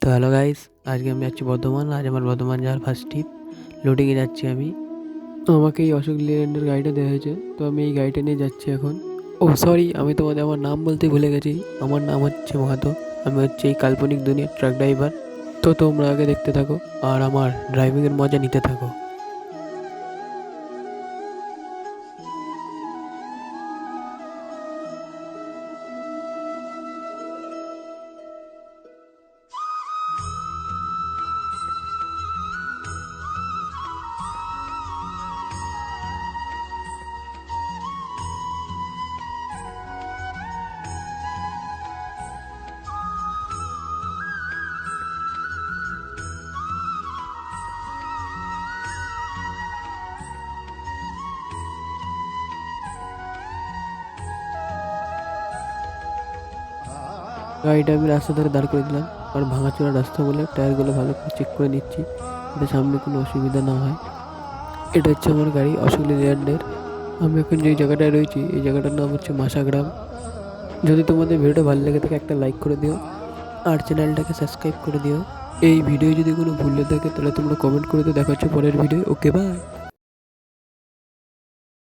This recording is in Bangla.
তো হ্যালো গাইস, আজকে আমি যাচ্ছি বর্ধমান। আজ আমার বর্ধমান যাওয়ার ফার্স্ট ট্রিপ। লোডিংয়ে যাচ্ছি আমি। তো আমাকে এই অশোক লেল্যান্ডের গাড়িটা দেওয়া হয়েছে, তো আমি এই গাড়িটা নিয়ে যাচ্ছি এখন। ও সরি, আমি তোমাদের আমার নাম বলতে ভুলে গেছি। আমার নাম হচ্ছে মাহাতো। আমি হচ্ছে এই কাল্পনিক দুনিয়ার ট্রাক ড্রাইভার। তো তোমরা আগে দেখতে থাকো আর আমার ড্রাইভিংয়ের মজা নিতে থাকো। গাড়িটা আমি রাস্তা ধারে দাঁড় করে দিলাম, আর ভাঙাচোরা রাস্তা বলে টায়ারগুলো ভালো করে চেক করে নিচ্ছি, যাতে সামনে কোনো অসুবিধা না হয়। এটা হচ্ছে আমার গাড়ি অশোক লেল্যান্ডের। আমি এখন যে জায়গাটায় রয়েছি, এই জায়গাটার নাম হচ্ছে মাসাগ্রাম। যদি তোমাদের ভিডিওটা ভালো লেগে থাকে একটা লাইক করে দিও, আর চ্যানেলটাকে সাবস্ক্রাইব করে দিও। এই ভিডিও যদি কোনো ভুল থাকে তাহলে তোমরা কমেন্ট করে দিও। দেখা হচ্ছে পরের ভিডিও। Okay, by.